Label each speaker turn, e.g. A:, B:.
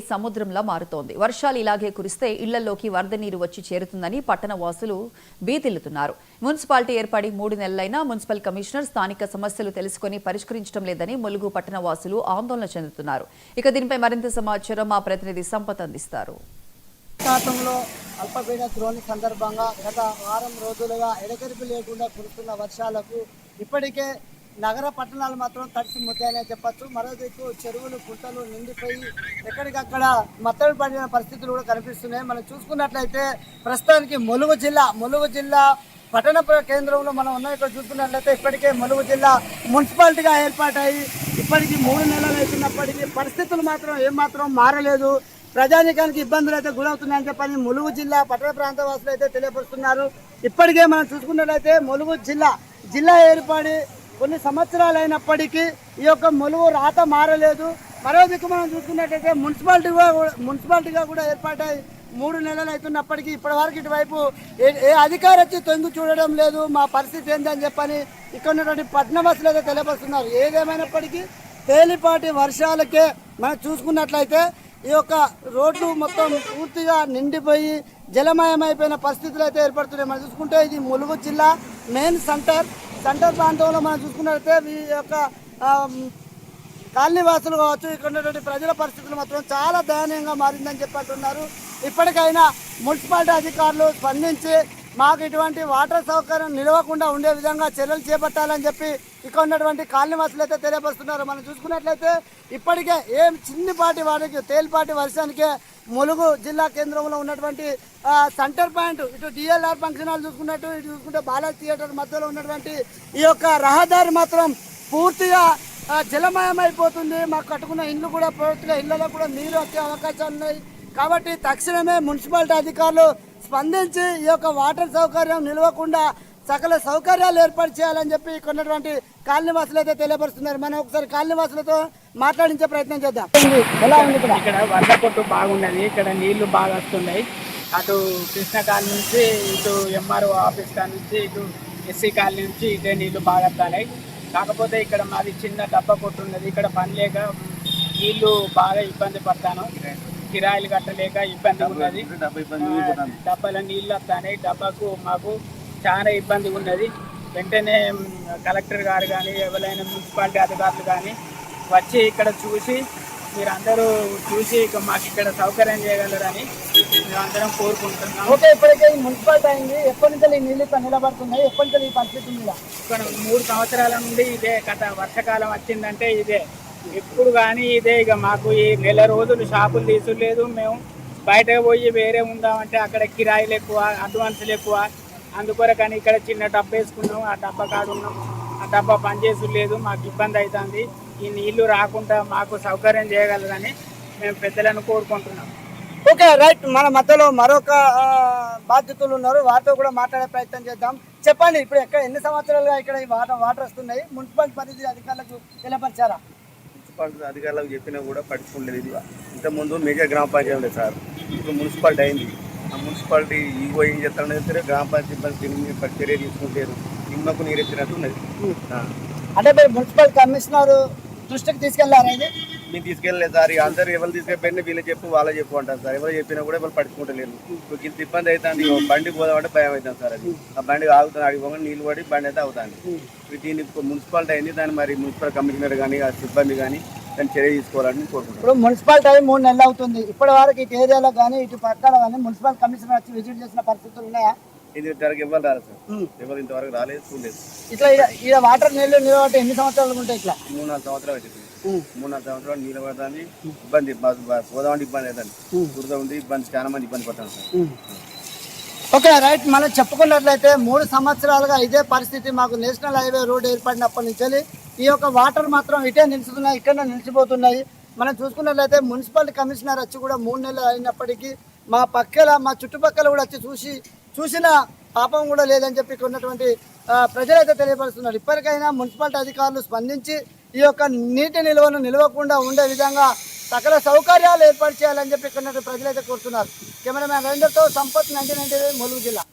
A: సముద్రంలా మారుతోంది. వర్షాలు ఇలాగే కురిస్తే ఇళ్లలోకి వరద నీరు వచ్చి చేరుతుందని పట్టణ వాసులు భీతిల్లుతున్నారు. మున్సిపాలిటీ ఏర్పడి 3 నెలలైనా మున్సిపల్ కమిషనర్ స్థానిక సమస్యలు తెలుసుకుని పరిష్కరించడం లేదని ములుగు పట్టణ వాసులు ఆందోళన చెందుతున్నారు. ఇక దీనిపై మరింత సమాచారం మా ప్రతినిధి సంపత్ అందిస్తారు.
B: అల్పపీడన ద్రోణి సందర్భంగా గత వారం రోజులుగా ఎడతెరిపి లేకుండా కురుస్తున్న వర్షాలకు ఇప్పటికే నగర పట్టణాలు మాత్రం తడిసి ముద్దాయనే చెప్పచ్చు. మరో దిక్కు చెరువులు కుంటలు నిండిపోయి ఎక్కడికక్కడ మత్తడి పడిన పరిస్థితులు కూడా కనిపిస్తున్నాయి. మనం చూసుకున్నట్లయితే ప్రస్తుతానికి ములుగు జిల్లా పట్టణ కేంద్రంలో మనం ఉన్న ఇక్కడ చూసుకున్నట్లయితే ఇప్పటికే ములుగు జిల్లా మున్సిపాలిటీగా ఏర్పాటై ఇప్పటికీ 3 నెలలు అవుతున్నప్పటికీ పరిస్థితులు మాత్రం ఏమాత్రం మారలేదు. ప్రజానీకానికి ఇబ్బందులు అయితే గురవుతున్నాయని చెప్పని ములుగు జిల్లా పట్టణ ప్రాంత వాసులు అయితే తెలియపరుస్తున్నారు. ఇప్పటికే మనం చూసుకున్నట్లయితే ములుగు జిల్లా ఏర్పడి కొన్ని సంవత్సరాలు అయినప్పటికీ ఈ యొక్క ములుగు రాత మారలేదు. మరో దిక్కు మనం చూసుకున్నట్లయితే మున్సిపాలిటీగా కూడా ఏర్పాటై 3 నెలలు అవుతున్నప్పటికీ ఇప్పటి వరకు ఇటువైపు ఏ అధికారి వచ్చి తొంగి చూడడం లేదు. మా పరిస్థితి ఏందని చెప్పని ఇక్కడ ఉన్నటువంటి పట్టణవాసులు అయితే తెలియపరుస్తున్నారు. ఏదేమైనప్పటికీ తేలిపాటి వర్షాలకే మనం చూసుకున్నట్లయితే ఈ యొక్క రోడ్లు మొత్తం పూర్తిగా నిండిపోయి జలమయమైపోయిన పరిస్థితులు అయితే ఏర్పడుతున్నాయి. మనం చూసుకుంటే ఇది ములుగు జిల్లా మెయిన్ సెంటర్ ప్రాంతంలో మనం చూసుకున్నట్లయితే ఈ యొక్క కాలనీవాసులు కావచ్చు, ఇక్కడ ఉన్నటువంటి ప్రజల పరిస్థితులు మాత్రం చాలా దయనీయంగా మారిందని చెప్పంటున్నారు. ఇప్పటికైనా మున్సిపాలిటీ అధికారులు స్పందించి మాకు ఇటువంటి వాటర్ సౌకర్యం నిలవకుండా ఉండే విధంగా చర్యలు చేపట్టాలని చెప్పి ఇక్కడ ఉన్నటువంటి కాలనీవాసులు అయితే తెలియపరుస్తున్నారు. మనం చూసుకున్నట్లయితే ఇప్పటికే తేలిపాటి వర్షానికే ములుగు జిల్లా కేంద్రంలో ఉన్నటువంటి సెంటర్ పాయింట్ ఇటు డిఎల్ఆర్ ఫంక్షన్ హాల్ ఇటు చూసుకుంటే బాలాజీ థియేటర్ మధ్యలో ఉన్నటువంటి ఈ యొక్క రహదారి మాత్రం పూర్తిగా జలమయమైపోతుంది. మాకు కట్టుకున్న ఇండ్లు కూడా పూర్తిగా ఇళ్లలో కూడా నీరు వచ్చే అవకాశాలు ఉన్నాయి. కాబట్టి తక్షణమే మున్సిపాలిటీ అధికారులు స్పందించి ఈ యొక్క వాటర్ సౌకర్యం నిలవకుండా సకల సౌకర్యాలు ఏర్పాటు చేయాలని చెప్పి కొన్నటువంటి కాలనీవాసులు అయితే తెలియపరుస్తున్నారు. మనం ఒకసారి కాలనీవాసులతో మాట్లాడించే ప్రయత్నం చేద్దాం. ఎలా ఉంది
C: ఇక్కడ వరద కొట్టు బాగున్నది, ఇక్కడ నీళ్లు బాగా వస్తున్నాయి. అటు కృష్ణ కాలనీ నుంచి ఇటు ఎంఆర్ఓ ఆఫీస్ కాలనీ నుంచి ఇటు ఎస్సీ కాలనీ నుంచి ఇదే నీళ్లు బాగా వస్తున్నాయి. కాకపోతే ఇక్కడ మాది చిన్న డబ్బా కొట్టు ఉన్నది. ఇక్కడ పని లేక నీళ్లు బాగా ఇబ్బంది పడతాను. కిరాయిలు కట్టలేక ఇబ్బంది ఉన్నది. డబ్బాల నీళ్ళు వస్తాయి. డబ్బాకు మాకు చాలా ఇబ్బంది ఉన్నది. వెంటనే కలెక్టర్ గారు కానీ ఎవరైనా మున్సిపాలిటీ అధికారులు కానీ వచ్చి ఇక్కడ చూసి మీరందరూ చూసి మాకు ఇక్కడ సౌకర్యం చేయగలరని మేమందరం కోరుకుంటున్నాం.
B: ఓకే, ఇప్పటికే మున్సిపాలిటీ అయింది. ఎప్పటి నుంచి నీళ్ళు నిలబడుతున్నాయి? ఎప్పటి నుంచి ఈ పరిస్థితి ఉంది?
C: ఇక్కడ 3 సంవత్సరాల నుండి ఇదే కథ. వర్షాకాలం వచ్చిందంటే ఇదే, ఎప్పుడు కానీ ఇదే. ఇక మాకు ఈ నెల రోజులు షాపులు తీసులేదు. మేము బయటకు పోయి వేరే ఉందామంటే అక్కడ కిరాయిలు ఎక్కువ, అడ్వాన్సులు ఎక్కువ. అందుకొరకని ఇక్కడ చిన్న డబ్బా వేసుకున్నాం. ఆ డబ్బా కాడున్నాం. ఆ డబ్బా పనిచేసు లేదు. మాకు ఇబ్బంది అవుతుంది. ఈ నీళ్లు రాకుండా మాకు సౌకర్యం చేయగలరని మేము పెద్దలను కోరుకుంటున్నాం.
B: Okay, right. మన మధ్యలో మరొక బాధ్యతలు ఉన్నారు, వారితో కూడా మాట్లాడే ప్రయత్నం చేద్దాం. చెప్పండి, ఇప్పుడు ఎన్ని సంవత్సరాలుగా ఇక్కడ ఈ వాటర్ వస్తున్నాయి? మున్సిపాలిటీ పరిధి అధికారులకు తెలియపరిచారా?
D: మున్సిపాలిటీ అధికారులకు చెప్పినా కూడా పట్టించుకోలేదు. ఇది ఇంతకుముందు మేజర్ గ్రామ పంచాయతీ సార్, ఇప్పుడు మున్సిపాలిటీ అయింది. ఆ మున్సిపాలిటీ ఈగో ఏం చేస్తారంటే గ్రామ పంచాయతీ చర్య తీసుకుంటారు. నిమ్మకు నీరెత్తినట్టు ఉన్నది.
B: అంటే మీరు మున్సిపల్ కమిషనర్ దృష్టికి తీసుకెళ్లారా?
D: మేము తీసుకెళ్ళలేదు సార్. అందరూ ఎవరు తీసుకెళ్ళిపోయినా వీళ్ళు చెప్పు వాళ్ళ చెప్పు అంటారు సార్. ఎవరు చెప్పినా కూడా ఎవరు పట్టుకుంటలేరు. ఇంత ఇబ్బంది అవుతుంది. బండి పోదామంటే భయం అవుతుంది సార్. అది ఆ బండి ఆగుతుంది. అడిగిపోగా నీళ్ళు పడి బండి అయితే అవుతుంది. దీన్ని మున్సిపాలిటీ అయింది. దాన్ని మరి మున్సిపల్ కమిషనర్ కానీ ఆ సిబ్బంది కానీ దాన్ని చర్య తీసుకోవాలని కోరుకుంటున్నాం.
B: ఇప్పుడు మున్సిపాలిటీ అయి 3 నెలలు అవుతుంది. ఇప్పటి వరకు ఇటు ఏరియాలో కానీ ఇటు పక్కన కానీ మున్సిపల్ కమిషనర్ వచ్చి విజిట్ చేసిన పరిస్థితులు ఉన్నాయా?
D: ఇది ఇంతవరకు ఎవరు రాలేదు సార్. ఎవరు ఇంతవరకు రాలేదు, చూడలేదు.
B: ఇట్లా ఇలా వాటర్ నీళ్ళు నిలబట్టి ఎన్ని సంవత్సరాలు ఉంటాయి? ఇట్లా
D: 3-4 సంవత్సరాలు అవుతుంది. 3-4 సంవత్సరాలు నీళ్ళు పడతాన్ని ఇబ్బంది, పోదామంటే ఇబ్బంది అవుతుంది. కుర్తా ఉంది ఇబ్బంది, చాలా మంది ఇబ్బంది పడతాను సార్.
B: Okay, right. మనం చెప్పుకున్నట్లయితే 3 సంవత్సరాలుగా ఇదే పరిస్థితి. మాకు నేషనల్ హైవే రోడ్ ఏర్పడినప్పటి నుంచి ఈ యొక్క వాటర్ మాత్రం ఇటే నిలుస్తున్నాయి, ఇక్కడ నిలిచిపోతున్నాయి. మనం చూసుకున్నట్లయితే మున్సిపాలిటీ కమిషనర్ వచ్చి కూడా 3 నెలలు అయినప్పటికీ మా చుట్టుపక్కల కూడా వచ్చి చూసిన పాపం కూడా లేదని చెప్పి ఇక్కడ ఉన్నటువంటి ప్రజలైతే తెలియపరుస్తున్నారు. ఇప్పటికైనా మున్సిపాలిటీ అధికారులు స్పందించి ఈ యొక్క నీటి నిల్వను నిలవకుండా ఉండే విధంగా సకల సౌకర్యాలు ఏర్పాటు చేయాలని చెప్పి ఇక్కడ ప్రజలైతే కోరుతున్నారు. కెమెరామ్యాన్ రవీందర్తో సంపత్, 1990 ములుగు జిల్లా.